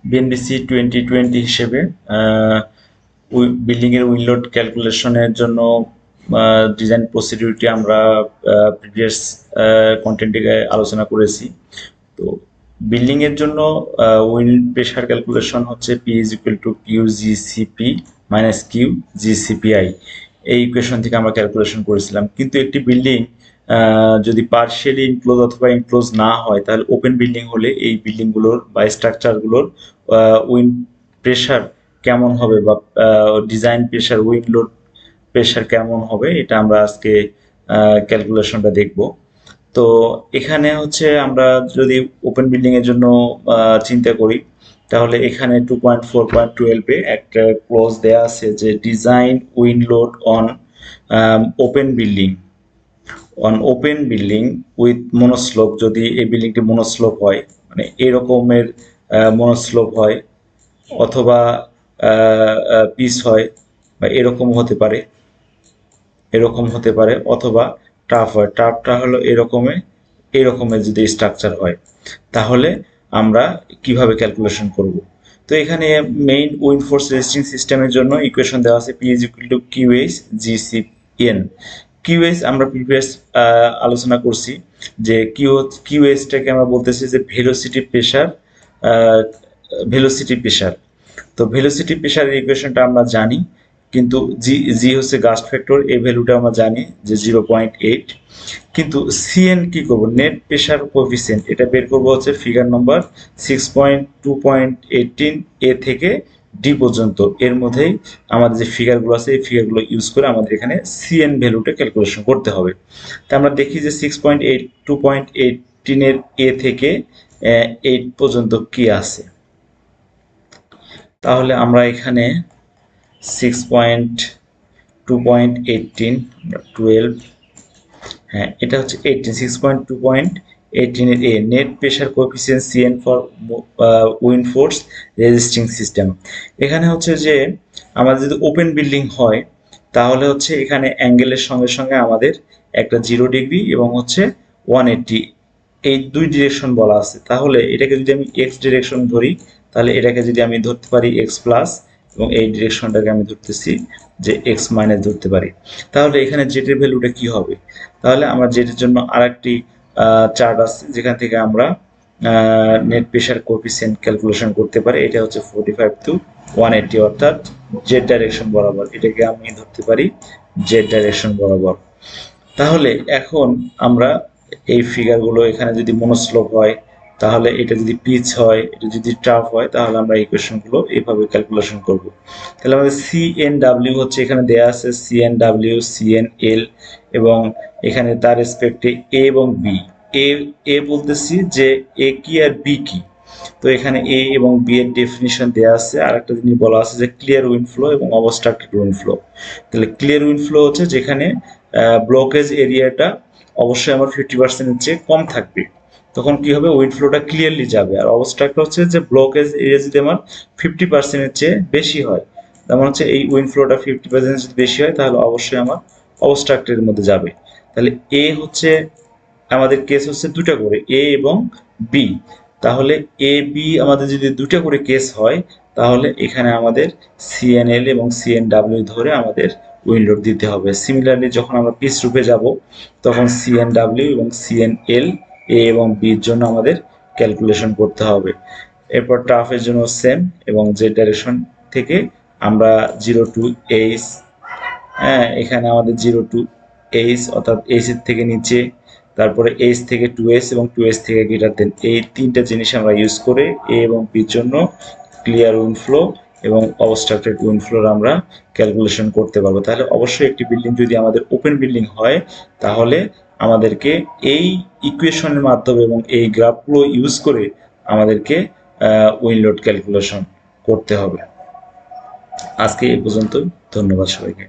BNBC 2020 হিসেবে building এর wind load ক্যালকুলেশনের জন্য ডিজাইন প্রসিডিউরটি আমরা প্রিভিয়াস কন্টেন্টে আলোচনা করেছি। তো বিল্ডিং এর জন্য উইন্ড প্রেসার ক্যালকুলেশন হচ্ছে P is equal to Q GCP minus Q GCPI, এই ইকুয়েশন থেকে আমরা ক্যালকুলেশন করেছিলাম। কিন্তু একটি বিল্ডিং যদি পার্শিয়ালি ইনক্লোজ অথবা ইনক্লোজ না হয়, তাহলে ওপেন বিল্ডিং হলে এই বিল্ডিংগুলোর বা স্ট্রাকচারগুলোর উইন্ড প্রেসার কেমন হবে বা design pressure wind load pressure কেমন হবে, এটা আমরা আজকে ক্যালকুলেশনটা দেখব। তো এখানে হচ্ছে আমরা যদি ওপেন বিল্ডিং এর জন্য চিন্তা করি, তাহলে এখানে 2.4.12 এ একটা ক্লজ দেয়া আছে যে design wind load on open building with monoslope. যদি এই বিল্ডিংটি মনোস্লোপ হয়, মানে এরকমের মনোস্লোপ হয় অথবা পিস হয় বা এরকম হতে পারে অথবা টাফ হয়। টাফটা হলো এরকমের যদি স্ট্রাকচার হয়, তাহলে আমরা কিভাবে ক্যালকুলেশন করব। তো এখানে মেইন উইন্ড ফোর্স রেজিস্টিং সিস্টেমের জন্য ইকুয়েশন দেওয়া আছে P is equal to QH GCN। QH আমরা প্রিভিয়াস আলোচনা করছি যে QH-টাকে আমরা বলতেছি যে ভেলোসিটি প্রেসার। তো ভেলোসিটি প্রেসারের ইকুয়েশনটা আমরা জানি, কিন্তু জি হচ্ছে গাস্ট ফ্যাক্টর, এই ভ্যালুটা আমরা জানি যে 0.8। কিন্তু সিএন কি করব, নেট প্রেসার কোএফিসিয়েন্ট, এটা বের করব হচ্ছে ফিগার নম্বর 6.2.18 এ থেকে ডি পর্যন্ত। এর মধ্যেই আমাদের যে ফিগারগুলো আছে, এই ফিগারগুলো ইউজ করে আমাদের এখানে সিএন ভ্যালুটা ক্যালকুলেশন করতে হবে। তো আমরা দেখি যে 6.2.18 এর এ থেকে 8 পর্যন্ত কি আছে। তাহলে আমরা এখানে 6.2.18 12, হ্যাঁ এটা হচ্ছে 18, 6.2.18 এর এ net pressure coefficient CN for wind force resisting system. এখানে হচ্ছে যে আমাদের যদি ওপেন বিল্ডিং হয়, তাহলে হচ্ছে এখানে অ্যাঙ্গেলের সঙ্গে সঙ্গে আমাদের একটা 0 ডিগ্রি এবং হচ্ছে 180, এই দুই ডিরেকশন বলা আছে। তাহলে এটাকে যদি আমি এক্স ডিরেকশন ধরি, তাহলে এটাকে যদি আমি ধরতে পারি এক্স প্লাস, এবং এই ডিরেকশনটাকে আমি ধরতেছি যে এক্স মাইনাস ধরতে পারি। তাহলে এখানে জেড এর ভ্যালুটা কি হবে? তাহলে আমরা জেড এর জন্য আরেকটি চার্ট আছে যেখান থেকে আমরা নেট প্রেসার কোএফিসিয়েন্ট ক্যালকুলেশন করতে পারি। এটা হচ্ছে 45 to 180, অর্থাৎ জেড ডাইরেকশন বরাবর। এটাকে আমি ধরতে পারি জেড ডাইরেকশন বরাবর। তাহলে এখন আমরা এই ফিগারগুলো, এখানে যদি মনোস্লোপ হয়, তাহলে এটা যদি পিচ হয়, এটা যদি টাফ হয়, তাহলে আমরা ইকুয়েশনগুলো এইভাবে ক্যালকুলেশন করব। তাহলে আমাদের CNW হচ্ছে এখানে দেয়া আছে CNW, CNL, এবং এখানে তার রেসপেক্টে এ এবং বি। এ বলতেছি যে এ কি আর বি কি। তো এখানে এ এবং বি এর ডেফিনিশন দেওয়া আছে। আর একটা জিনিস বলা আছে যে ক্লিয়ার উইন্ড ফ্লো এবং অবস্ট্রাক্টেড উইন্ড ফ্লো। তাহলে ক্লিয়ার উইন্ড ফ্লো হচ্ছে যেখানে ব্লকেজ এরিয়াটা অবশ্যই আমার 50% এর চেয়ে কম থাকবে, তখন কি হবে, উইন্ড ফ্লোটা ক্লিয়ারলি যাবে। আর অবস্ট্রাক্ট হচ্ছে যে ব্লকেজ এরিয়া যদি আমার 50% এর চেয়ে বেশি হয়, তেমন হচ্ছে এই উইন্ড ফ্লোটা 50% যদি বেশি হয়, তাহলে অবশ্যই আমার অবস্ট্রাক্টের মধ্যে যাবে। তাহলে এ হচ্ছে আমাদের কেস হচ্ছে দুটা করে, এ এবং বি। তাহলে এ বি আমাদের যদি দুটা করে কেস হয়, তাহলে এখানে আমাদের সিএনএল এবং সিএনডাব্লিউ ধরে আমাদের উইন্ড লোড দিতে হবে। সিমিলারলি যখন আমরা পিচ রূপে যাব, তখন সিএনডাব্লিউ এবং সিএনএল এ এবং বির জন্য আমাদের ক্যালকুলেশন করতে হবে। এরপর টাফের জন্য সেম, এবং জেড ডাইরেকশন থেকে আমরা 0 to এইচ, হ্যাঁ এখানে আমাদের 0 to এইচ অর্থাৎ এইচ এর থেকে নিচে, তারপরে এইচ থেকে 2s এবং 2s থেকে গ্রেটার দেন, এই তিনটা জিনিস আমরা ইউজ করে এ এবং বির জন্য ক্লিয়ার উইন্ড ফ্লো এবং অবস্ট্রাক্টেড উইন্ড ফ্লোর আমরা ক্যালকুলেশন করতে পারবো। তাহলে অবশ্যই একটি বিল্ডিং যদি আমাদের ওপেন বিল্ডিং হয়, তাহলে আমাদেরকে এই ইকুয়েশনের মাধ্যমে এবং এই গ্রাফগুলো ইউজ করে আমাদেরকে উইন্ড লোড ক্যালকুলেশন করতে হবে। আজকে এই পর্যন্তই, ধন্যবাদ সবাইকে।